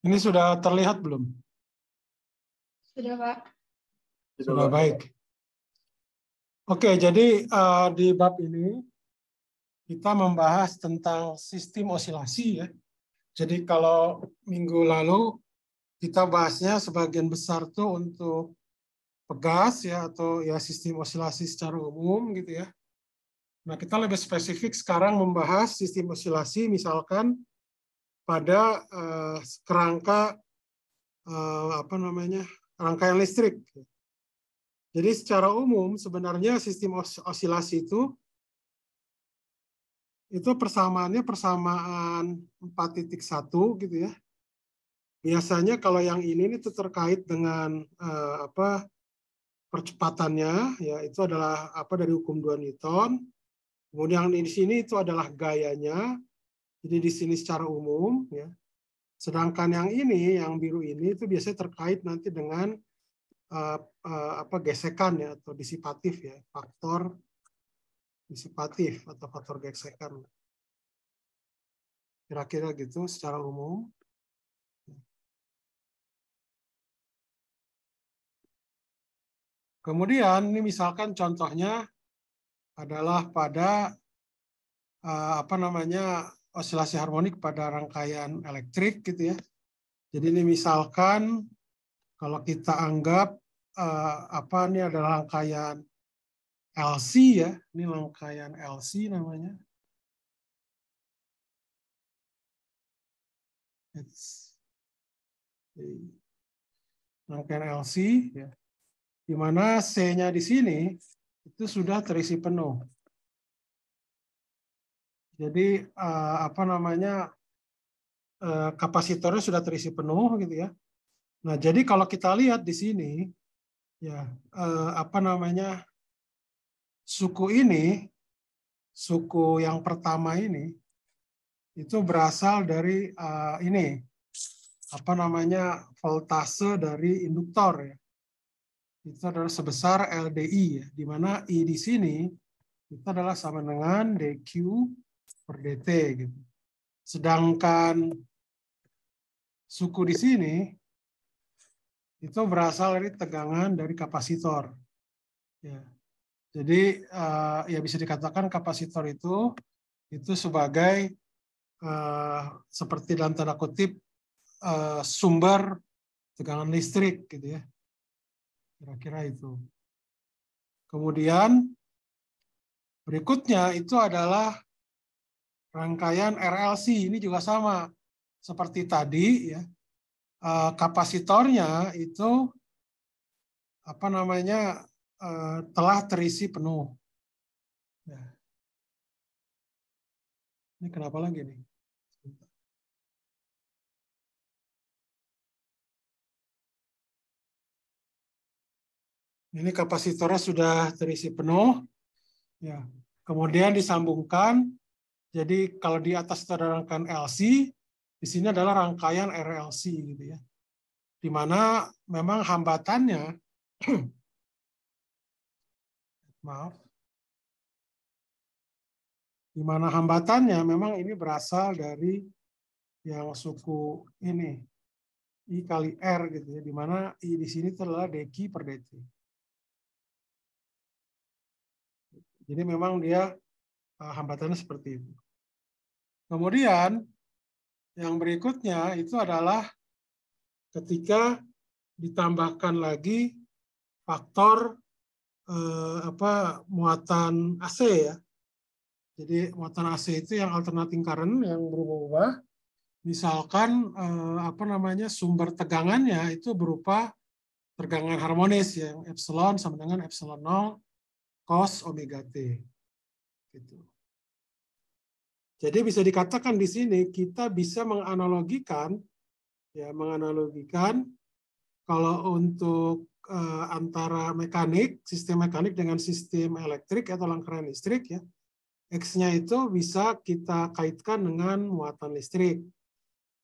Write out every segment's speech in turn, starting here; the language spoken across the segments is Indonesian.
Ini sudah terlihat belum? Sudah, Pak. Sudah baik. Oke, jadi di bab ini kita membahas tentang sistem osilasi ya. Jadi kalau minggu lalu kita bahasnya sebagian besar tuh untuk pegas ya atau ya sistem osilasi secara umum gitu ya. Nah, kita lebih spesifik sekarang membahas sistem osilasi misalkan pada kerangka rangkaian listrik. Jadi secara umum sebenarnya sistem osilasi itu persamaannya persamaan 4.1 gitu ya. Biasanya kalau yang ini itu terkait dengan percepatannya ya itu adalah dari hukum 2 Newton. Kemudian yang di sini itu adalah gayanya. Jadi di sini secara umum ya. Sedangkan yang ini yang biru ini itu biasanya terkait nanti dengan gesekan ya atau disipatif ya, faktor disipatif atau faktor gesekan. Kira-kira gitu secara umum. Kemudian ini misalkan contohnya adalah pada osilasi harmonik pada rangkaian elektrik gitu ya. Jadi ini misalkan kalau kita anggap ini adalah rangkaian LC ya, ini rangkaian LC namanya. Rangkaian LC ya. Di mana C-nya di sini itu sudah terisi penuh. Jadi kapasitornya sudah terisi penuh gitu ya. Nah, jadi kalau kita lihat di sini ya suku ini, suku yang pertama ini itu berasal dari voltase dari induktor ya. Itu adalah sebesar LDI ya, di mana I di sini itu adalah sama dengan dQ per dt gitu. Sedangkan suku di sini itu berasal dari tegangan dari kapasitor. Ya. Jadi ya bisa dikatakan kapasitor itu sebagai seperti dalam tanda kutip sumber tegangan listrik gitu ya. Kira-kira itu. Kemudian berikutnya itu adalah rangkaian RLC. Ini juga sama seperti tadi ya. Kapasitornya itu telah terisi penuh. Ya. Ini kenapa lagi nih? Ini kapasitornya sudah terisi penuh. Ya. Kemudian disambungkan. Jadi kalau di atas itu ada rangkaian LC, di sini adalah rangkaian RLC gitu ya. Di mana memang hambatannya di mana hambatannya memang ini berasal dari yang suku ini I kali R gitu ya, di mana I di sini adalah dQ per dt. Jadi memang dia hambatannya seperti itu. Kemudian yang berikutnya itu adalah ketika ditambahkan lagi faktor muatan AC ya. Jadi muatan AC itu yang alternating current yang berubah-ubah. Misalkan sumber tegangannya itu berupa tegangan harmonis yang epsilon sama dengan epsilon 0 cos omega T. Gitu. Jadi bisa dikatakan di sini kita bisa menganalogikan kalau untuk antara sistem mekanik dengan sistem elektrik atau rangkaian listrik ya. X-nya itu bisa kita kaitkan dengan muatan listrik.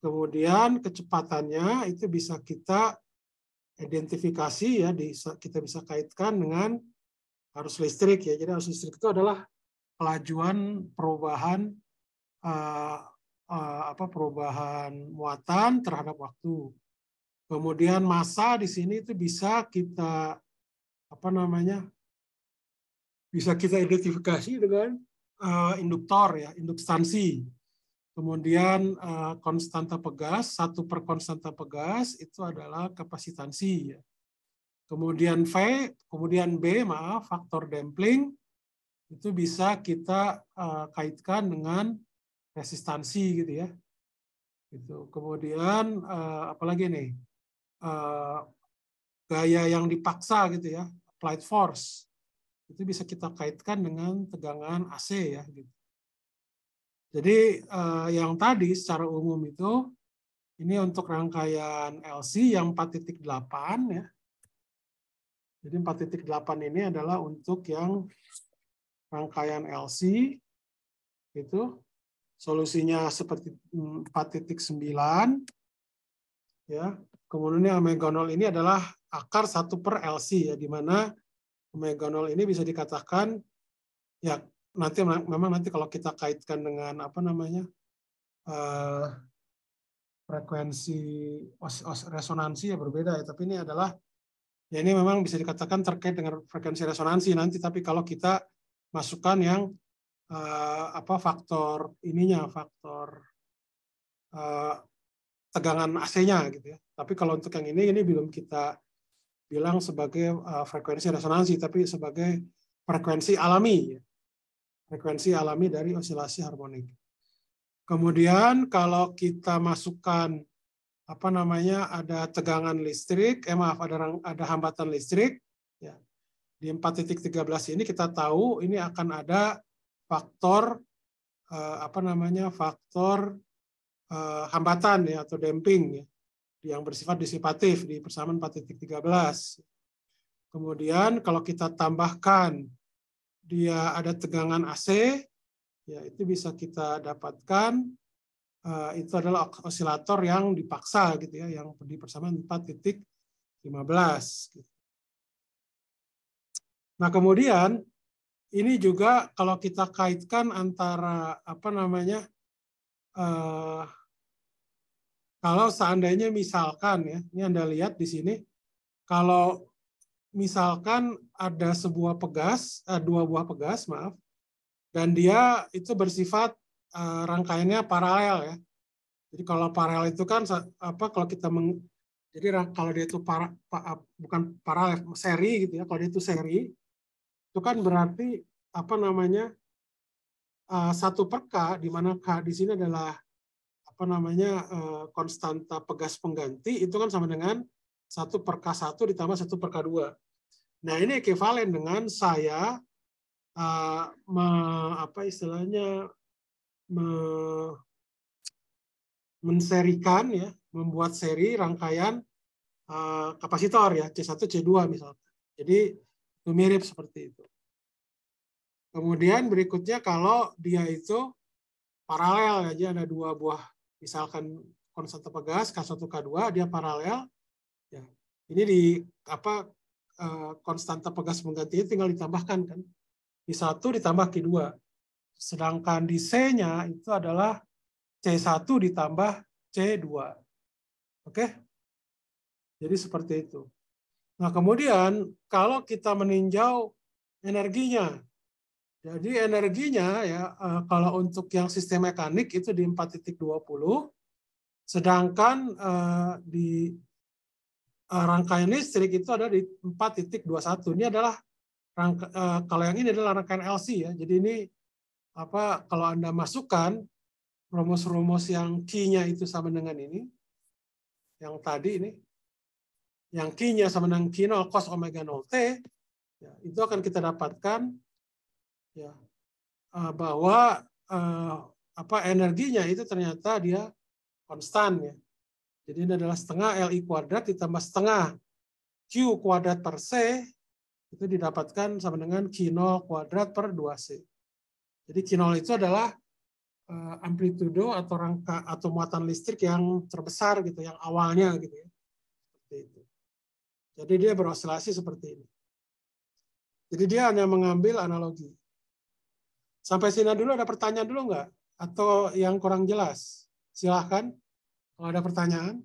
Kemudian kecepatannya itu bisa kita identifikasi ya, kita bisa kaitkan dengan arus listrik ya. Jadi arus listrik itu adalah kelajuan perubahan perubahan muatan terhadap waktu. Kemudian massa di sini itu bisa kita bisa kita identifikasi dengan induktor ya, induktansi. Kemudian konstanta pegas, 1 per konstanta pegas itu adalah kapasitansi. Ya. Kemudian kemudian B, faktor damping, itu bisa kita kaitkan dengan resistansi gitu ya. Gitu. Kemudian apalagi nih, gaya yang dipaksa gitu ya, applied force, itu bisa kita kaitkan dengan tegangan AC ya. Gitu. Jadi yang tadi secara umum itu, ini untuk rangkaian LC yang 4.8 ya. Jadi 4.8 ini adalah untuk yang rangkaian LC, itu solusinya seperti 4.9 ya. Kemudian omega 0 ini adalah akar 1 per LC ya, di mana omega 0 ini bisa dikatakan ya memang nanti kalau kita kaitkan dengan frekuensi resonansi ya berbeda ya, tapi ini adalah ya ini memang bisa dikatakan terkait dengan frekuensi resonansi nanti, tapi kalau kita masukkan yang faktor tegangan AC-nya gitu ya. Tapi kalau untuk yang ini belum kita bilang sebagai frekuensi resonansi, tapi sebagai frekuensi alami ya. Frekuensi alami dari osilasi harmonik. Kemudian kalau kita masukkan ada tegangan listrik, ada hambatan listrik ya. Di 4.13 ini kita tahu ini akan ada faktor faktor hambatan ya atau damping ya, yang bersifat disipatif di persamaan 4.13. Kemudian kalau kita tambahkan dia ada tegangan AC ya, itu bisa kita dapatkan itu adalah osilator yang dipaksa gitu ya, yang di persamaan 4.15 gitu. Nah, kemudian ini juga kalau kita kaitkan antara kalau seandainya misalkan ya, ini Anda lihat di sini, kalau misalkan ada dua buah pegas, dan dia itu bersifat rangkaiannya paralel ya. Jadi kalau paralel itu kan kalau kita jadi kalau dia itu bukan paralel, seri gitu ya. Kalau dia itu seri, itu kan berarti satu per K, di mana K di sini adalah konstanta pegas pengganti, itu kan sama dengan 1 per K1 ditambah 1 per K2. Nah, ini ekivalen dengan saya menserikan ya, membuat seri rangkaian kapasitor ya, C1, C2 misalkan. Jadi itu mirip seperti itu. Kemudian berikutnya kalau dia itu paralel aja, ada dua buah misalkan konstanta pegas K1 K2, dia paralel ya. Ini di konstanta pegas penggantinya tinggal ditambahkan kan. Q1 ditambah Q2. Sedangkan di C-nya itu adalah C1 ditambah C2. Oke? Jadi seperti itu. Nah, kemudian kalau kita meninjau energinya. Jadi energinya ya kalau untuk yang sistem mekanik itu di 4.20, sedangkan di rangkaian listrik itu ada di 4.21. Ini adalah kalau yang ini adalah rangkaian LC ya. Jadi ini kalau Anda masukkan rumus-rumus yang Q-nya itu sama dengan ini, yang tadi ini, yang Q-nya sama dengan Q0 cos omega 0T, ya, itu akan kita dapatkan ya bahwa energinya itu ternyata dia konstan ya. Jadi ini adalah setengah LI kuadrat ditambah setengah Q kuadrat per C, itu didapatkan sama dengan Q0 kuadrat per 2C. Jadi Q0 itu adalah amplitudo atau rangka atau muatan listrik yang terbesar gitu, yang awalnya gitu ya. Seperti itu. Jadi dia berosilasi seperti ini. Jadi dia hanya mengambil analogi. Sampai sini dulu ada pertanyaan dulu nggak? Atau yang kurang jelas? Silahkan kalau ada pertanyaan.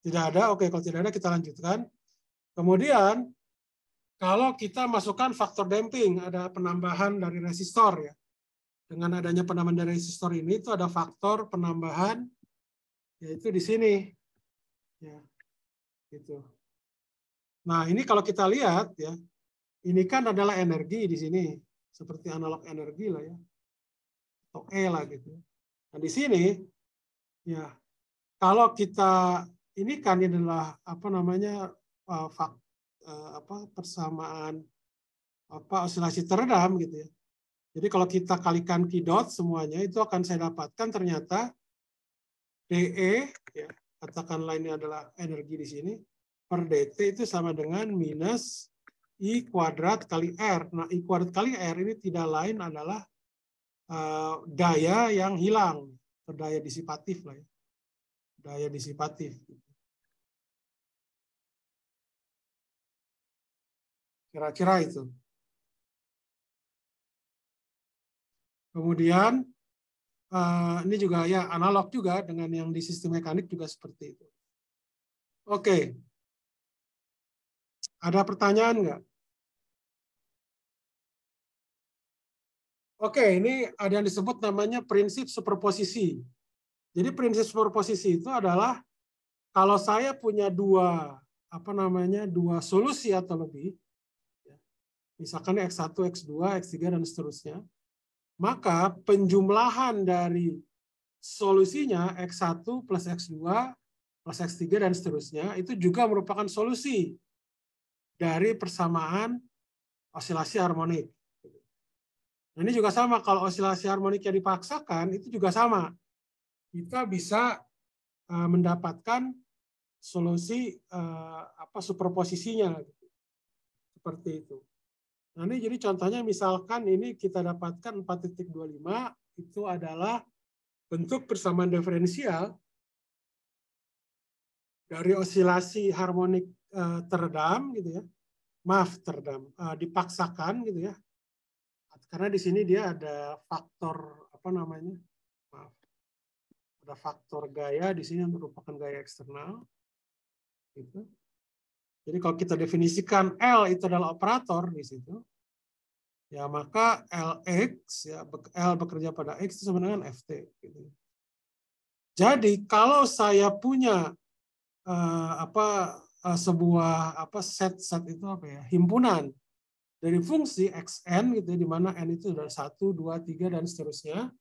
Tidak ada? Oke, kalau tidak ada kita lanjutkan. Kemudian, kalau kita masukkan faktor damping, ada penambahan dari resistor ya. Dengan adanya penambahan dari resistor ini, itu ada faktor penambahan, yaitu di sini. Ya, gitu. Nah, ini kalau kita lihat ya, ini kan adalah energi di sini, seperti analog energi lah ya, atau E lah gitu. Nah, di sini ya, kalau kita ini kan adalah apa namanya persamaan osilasi teredam gitu ya. Jadi kalau kita kalikan Q dot semuanya itu akan saya dapatkan ternyata DE ya, katakanlah ini adalah energi di sini per dt itu sama dengan minus I kuadrat kali R. Nah, I kuadrat kali R ini tidak lain adalah daya yang hilang, atau daya disipatif lah ya. Daya disipatif. Kira-kira itu. Kemudian ini juga ya analog juga dengan yang di sistem mekanik juga seperti itu. Oke. Ada pertanyaan nggak? Oke, ini ada yang disebut namanya prinsip superposisi. Jadi prinsip superposisi itu adalah kalau saya punya dua solusi atau lebih, misalkan X1, X2, X3 dan seterusnya, maka penjumlahan dari solusinya X1 plus X2 plus X3 dan seterusnya itu juga merupakan solusi dari persamaan osilasi harmonik. Nah, ini juga sama, kalau osilasi harmonik yang dipaksakan itu juga sama. Kita bisa mendapatkan solusi superposisinya seperti itu. Nah, ini jadi contohnya misalkan ini kita dapatkan 4.25 itu adalah bentuk persamaan diferensial dari osilasi harmonik teredam gitu ya. Maaf, teredam, dipaksakan gitu ya. Karena di sini dia ada faktor ada faktor gaya di sini merupakan gaya eksternal. Gitu. Jadi kalau kita definisikan L itu adalah operator di situ, ya maka Lx ya L bekerja pada X itu sama dengan Ft. Gitu. Jadi kalau saya punya sebuah set itu himpunan dari fungsi xn gitu di mana n itu sudah 1, 2, 3 dan seterusnya,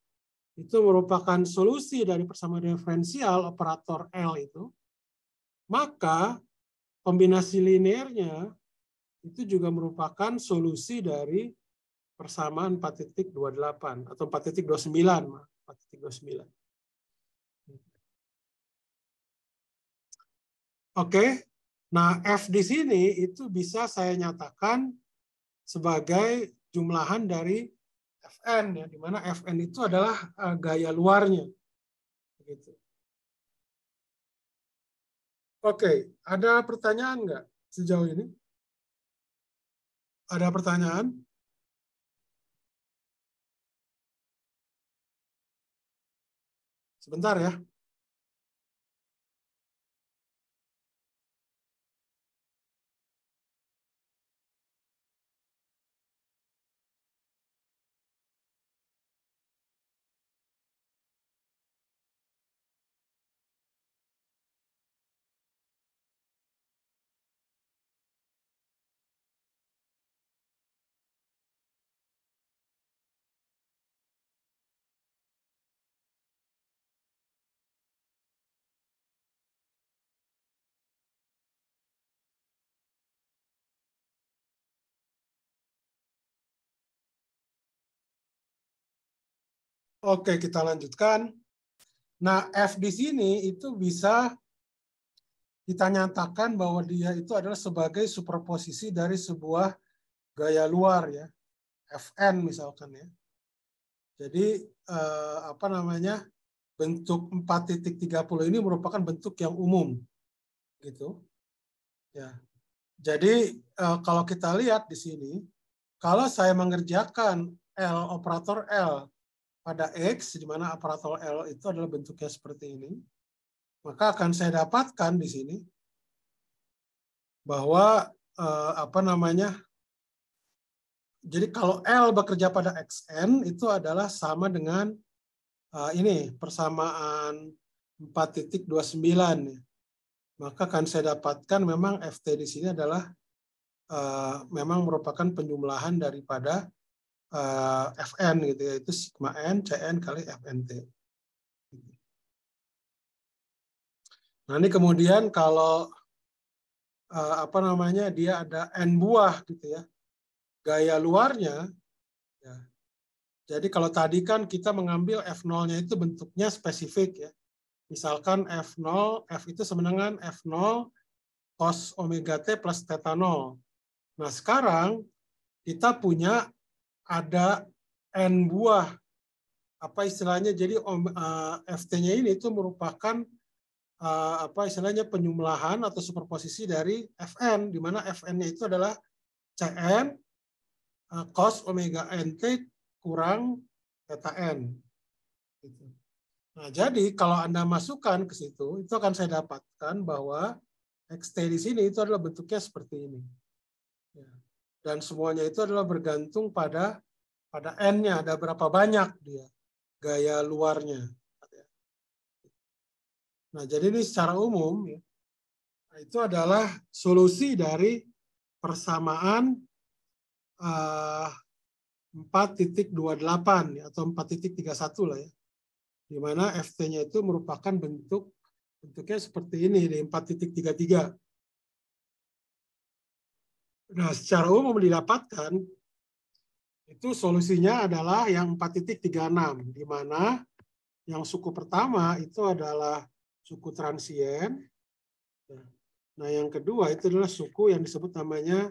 itu merupakan solusi dari persamaan diferensial operator L itu, maka kombinasi linearnya itu juga merupakan solusi dari persamaan 4.28 atau 4.29. 4.29. Oke, nah F di sini itu bisa saya nyatakan sebagai jumlahan dari Fn, ya, di mana Fn itu adalah gaya luarnya. Begitu. Oke, ada pertanyaan nggak sejauh ini? Ada pertanyaan? Sebentar ya. Oke, kita lanjutkan. Nah, F di sini itu bisa kita nyatakan bahwa dia itu adalah sebagai superposisi dari sebuah gaya luar ya, Fn misalkan ya. Jadi bentuk 4.30 ini merupakan bentuk yang umum gitu. Ya. Jadi kalau kita lihat di sini kalau saya mengerjakan operator L pada X, di mana operator L itu adalah bentuknya seperti ini, maka akan saya dapatkan di sini bahwa jadi kalau L bekerja pada XN itu adalah sama dengan ini persamaan 4.29. Maka akan saya dapatkan memang FT di sini adalah memang merupakan penjumlahan daripada Fn gitu ya, itu sigma n Cn kali Fnt. Nah ini kemudian kalau dia ada n buah gitu ya, gaya luarnya ya. Jadi kalau tadi kan kita mengambil F0-nya itu bentuknya spesifik ya. Misalkan F0, F itu sama dengan F0 cos omega T plus theta 0. Nah sekarang kita punya ada N buah, apa istilahnya, jadi FT-nya ini itu merupakan istilahnya penjumlahan atau superposisi dari Fn, di mana Fn-nya itu adalah Cn cos omega nt kurang theta n. Nah, jadi kalau Anda masukkan ke situ, itu akan saya dapatkan bahwa XT di sini itu adalah bentuknya seperti ini. Dan semuanya itu adalah bergantung pada N-nya, ada berapa banyak dia, gaya luarnya. Nah, jadi ini secara umum, ya, itu adalah solusi dari persamaan 4.28 ya, atau 4.31 lah ya, di mana FT-nya itu merupakan bentuknya seperti ini di 4.33. Nah, secara umum didapatkan itu solusinya adalah yang 4.36, di mana yang suku pertama itu adalah suku transien. Nah, yang kedua itu adalah suku yang disebut namanya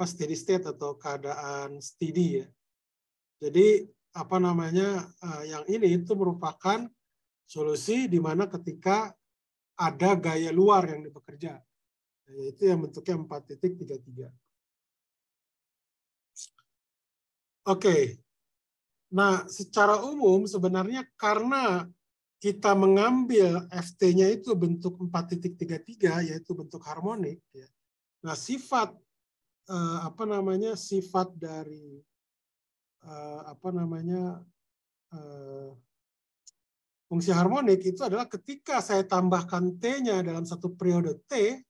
steady state atau keadaan steady ya. Jadi yang ini itu merupakan solusi di mana ketika ada gaya luar yang bekerja, yaitu yang bentuknya 4.33. Oke. Nah, secara umum sebenarnya karena kita mengambil FT-nya itu bentuk 4.33, yaitu bentuk harmonik ya. Nah, sifat sifat dari fungsi harmonik itu adalah ketika saya tambahkan T-nya dalam satu periode T,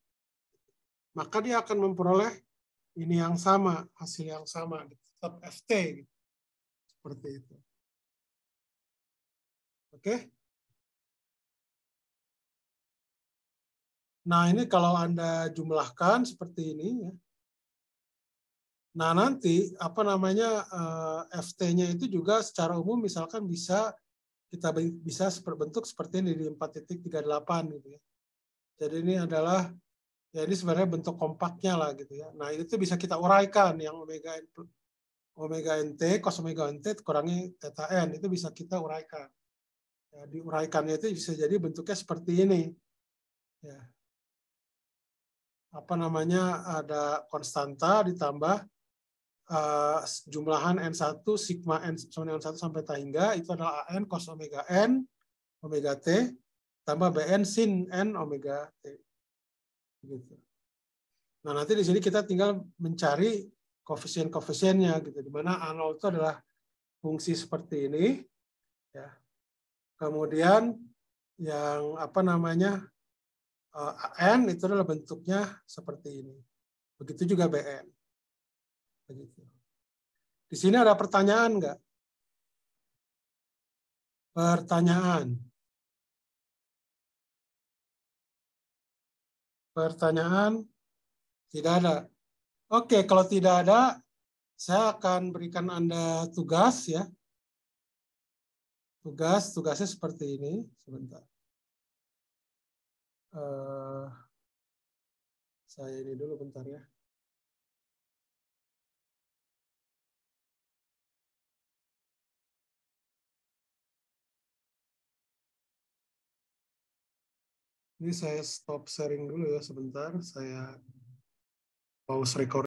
maka dia akan memperoleh ini yang sama, hasil yang sama, tetap FT gitu. Seperti itu. Oke. Nah, ini kalau Anda jumlahkan seperti ini ya. Nah, nanti FT-nya itu juga secara umum misalkan kita bisa berbentuk seperti ini di 4.38 gitu ya. Jadi ini adalah ya ini sebenarnya bentuk kompaknya lah gitu ya. Nah, itu bisa kita uraikan yang omega nt cos omega nt kurangi theta n, itu bisa kita uraikan. Ya, diuraikannya itu bisa jadi bentuknya seperti ini. Ya. Ada konstanta ditambah jumlahan N1 sigma N sama N1 sampai hingga itu adalah AN cos omega N omega T tambah BN sin N omega T. Gitu. Nah, nanti di sini kita tinggal mencari koefisien-koefisiennya gitu, di mana A0 itu adalah fungsi seperti ini ya. Kemudian yang AN itu adalah bentuknya seperti ini. Begitu juga BN. Begitu. Di sini ada pertanyaan enggak? Pertanyaan. Pertanyaan? Tidak ada. Oke, kalau tidak ada, saya akan berikan Anda tugas ya. Tugasnya seperti ini. Sebentar. Saya ini dulu bentar ya. Ini saya stop sharing dulu ya sebentar. Saya pause record.